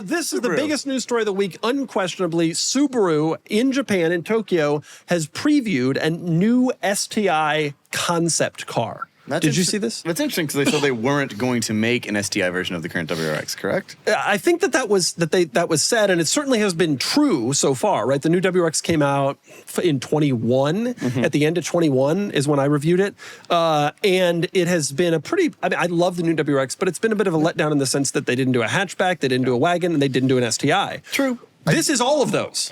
This is the biggest news story of the week. Unquestionably, Subaru in Japan, in Tokyo, has previewed a new STI concept car. Did you see this? That's interesting because they said they weren't going to make an STI version of the current WRX, correct? I think that was said, and it certainly has been true so far, right? The new WRX came out in 21. At the end of 21 is when I reviewed it. And it has been I love the new WRX, but it's been a bit of a letdown in the sense that they didn't do a hatchback, they didn't do a wagon, and they didn't do an STI. True. This is all of those.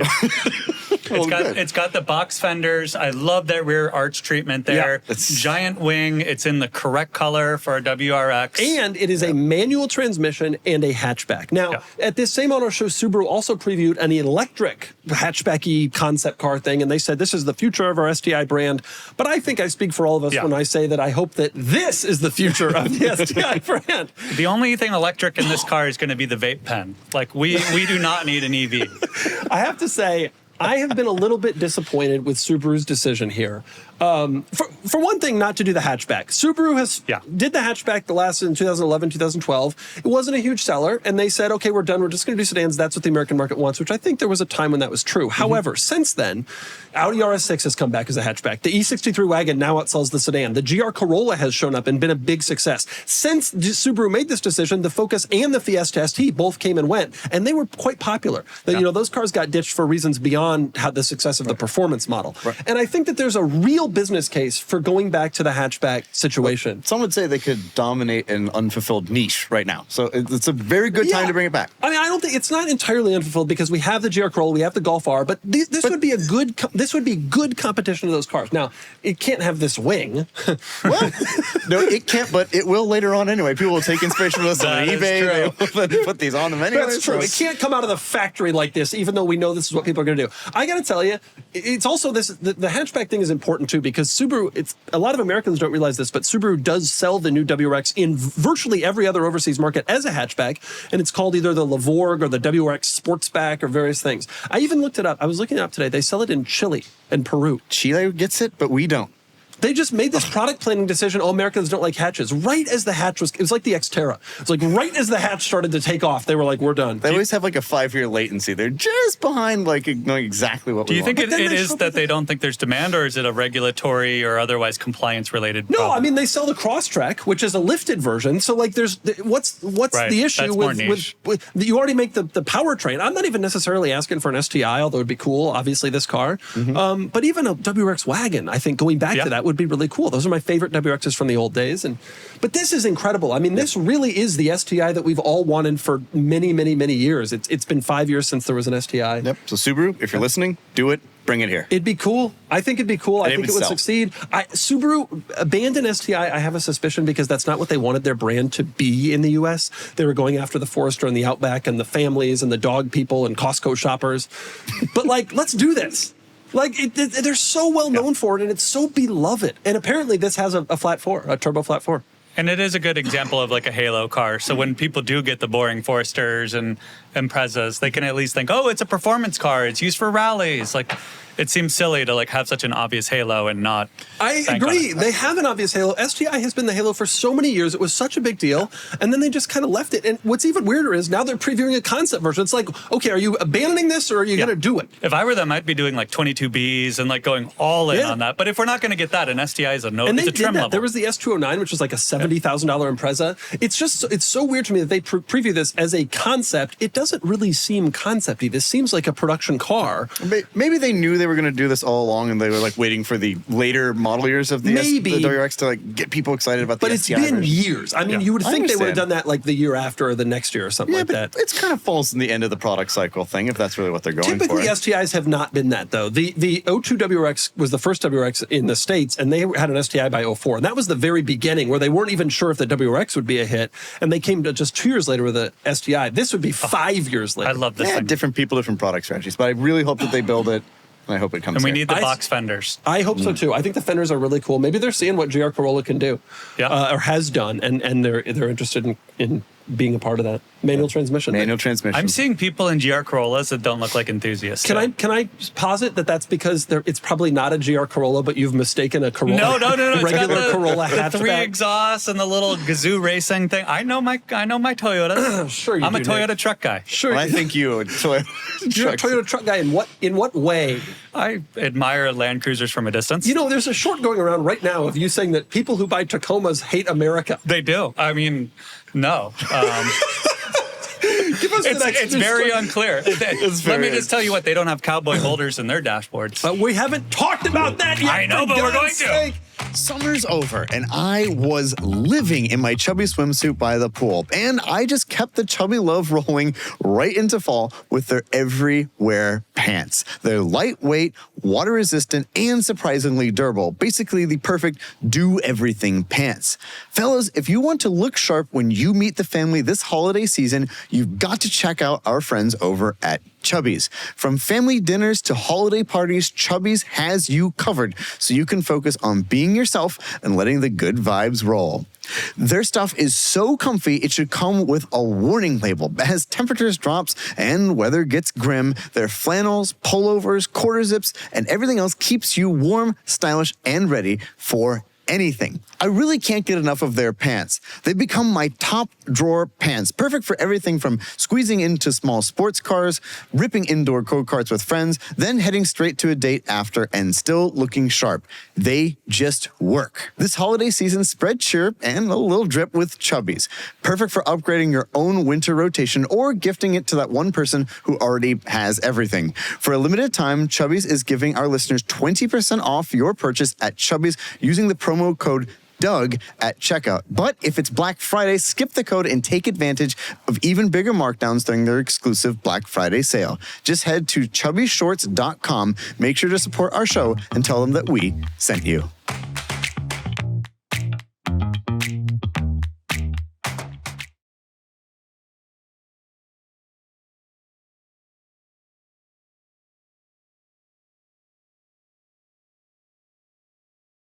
It's got the box fenders. I love that rear arch treatment there. Yeah, giant wing. It's in the correct color for a WRX. And it is a manual transmission and a hatchback. Now, at this same auto show, Subaru also previewed an electric hatchbacky concept car thing, and they said this is the future of our STI brand. But I think I speak for all of us when I say that I hope that this is the future of the STI brand. The only thing electric in this car is going to be the vape pen. Like, we do not need an EV. I have to say, I have been a little bit disappointed with Subaru's decision here. For one thing, not to do the hatchback. Subaru did the hatchback the last in 2011, 2012. It wasn't a huge seller, and they said, okay, we're done. We're just going to do sedans. That's what the American market wants, which I think there was a time when that was true. However, since then, Audi RS6 has come back as a hatchback. The E63 wagon now outsells the sedan. The GR Corolla has shown up and been a big success. Since Subaru made this decision, the Focus and the Fiesta ST both came and went, and they were quite popular. You know, those cars got ditched for reasons beyond how the success of the performance model. And I think that there's a real business case for going back to the hatchback situation. Some would say they could dominate an unfulfilled niche right now. So it's a very good time to bring it back. I mean, I don't think it's not entirely unfulfilled because we have the GR Corolla, we have the Golf R, but this would be good competition to those cars. Now, it can't have this wing. Well, no, it can't, but it will later on anyway. People will take inspiration from us on eBay. They'll put these on them anyway. That's true. It can't come out of the factory like this, even though we know this is what people are going to do. I got to tell you, it's also the hatchback thing is important too because Subaru, a lot of Americans don't realize this, but Subaru does sell the new WRX in virtually every other overseas market as a hatchback, and it's called either the Lavorg or the WRX Sportsback or various things. I even looked it up. I was looking it up today. They sell it in Chile and Peru. Chile gets it, but we don't. They just made this product planning decision. Oh, Americans don't like hatches. Right as the hatch it was like the Xterra. It's like right as the hatch started to take off, they were like, we're done. They always have like a 5-year latency. They're just behind like knowing exactly what we want. Do you think it is that they don't think there's demand, or is it a regulatory or otherwise compliance related problem? No, I mean, they sell the Crosstrek, which is a lifted version. So like what's the issue with you already make the powertrain. I'm not even necessarily asking for an STI, although it'd be cool, obviously, this car. But even a WRX wagon, I think going back to that would be really cool. Those are my favorite WRXs from the old days. But this is incredible. I mean, this really is the STI that we've all wanted for many, many, many years. It's been 5 years since there was an STI. Yep. So Subaru, if you're listening, do it. Bring it here. It'd be cool. I think it'd be cool. I think it would succeed. Subaru abandoned STI, I have a suspicion, because that's not what they wanted their brand to be in the U.S. They were going after the Forester and the Outback and the families and the dog people and Costco shoppers. But like, let's do this. Like, they're so well known for it, and it's so beloved. And apparently this has a flat four, a turbo flat four. And it is a good example of like a halo car. So when people do get the boring Foresters and Imprezas, they can at least think, oh, it's a performance car. It's used for rallies. Like, it seems silly to like have such an obvious halo and not. I agree. They have an obvious halo. STI has been the halo for so many years. It was such a big deal. And then they just kind of left it. And what's even weirder is now they're previewing a concept version. It's like, okay, are you abandoning this or are you going to do it? If I were them, I'd be doing like 22Bs and like going all in on that. But if we're not going to get that, an STI is a no. And it's they a trim did that. level. There was the S209, which was like a $70,000 Impreza. It's so weird to me that they preview this as a concept. It doesn't really seem concept-y. This seems like a production car. Maybe they knew they were going to do this all along and they were like waiting for the later model years of the WRX to like get people excited about the STI. But it's been version. years. I mean, you would think they would have done that like the year after or the next year or something like that. It's kind of falls in the end of the product cycle thing if that's really what they're going for. Typically, STIs have not been that, though. The 02 WRX was the first WRX in the States, and they had an STI by 04. And that was the very beginning where they weren't even sure if the WRX would be a hit, and they came to just 2 years later with a STI. This would be 5 years later. I love this thing. Different people, different product strategies, but I really hope that they build it. And I hope it comes. And we need the box fenders. I hope so too. I think the fenders are really cool. Maybe they're seeing what GR Corolla can do, or has done, and they're interested in being a part of that. Manual transmission. Manual transmission. I'm seeing people in GR Corollas that don't look like enthusiasts. Can I posit that that's because it's probably not a GR Corolla, but you've mistaken a Corolla? No. Regular Corolla the hatchback. 3 exhausts and the little Gazoo racing thing. I know my Toyotas. Sure, I'm a Toyota truck guy. Sure, Well, I think you're a Toyota truck guy. In what way? I admire Land Cruisers from a distance. You know, there's a short going around right now of you saying that people who buy Tacomas hate America. They do. I mean, no. Give us It's very unclear. Let me just tell you what, they don't have cowboy holders in their dashboards. We haven't talked about that yet. I know, but we're going to. Summer's over, and I was living in my chubby swimsuit by the pool. And I just kept the chubby love rolling right into fall with their everywhere pants. They're lightweight, water-resistant, and surprisingly durable. Basically, the perfect do-everything pants. Fellas, if you want to look sharp when you meet the family this holiday season, you've got to check out our friends over at Chubbies. From family dinners to holiday parties, Chubbies has you covered so you can focus on being yourself and letting the good vibes roll. Their stuff is so comfy, it should come with a warning label. As temperatures drops and weather gets grim, their flannels, pullovers, quarter zips, and everything else keeps you warm, stylish, and ready for anything. I really can't get enough of their pants. They've become my top drawer pants, perfect for everything from squeezing into small sports cars, ripping indoor go-karts with friends, then heading straight to a date after and still looking sharp. They just work. This holiday season, spread cheer and a little drip with Chubbies. Perfect for upgrading your own winter rotation or gifting it to that one person who already has everything. For a limited time, Chubbies is giving our listeners 20% off your purchase at Chubbies using the promo code Doug at checkout. But if it's Black Friday, skip the code and take advantage of even bigger markdowns during their exclusive Black Friday sale. Just head to chubbyshorts.com, make sure to support our show, and tell them that we sent you.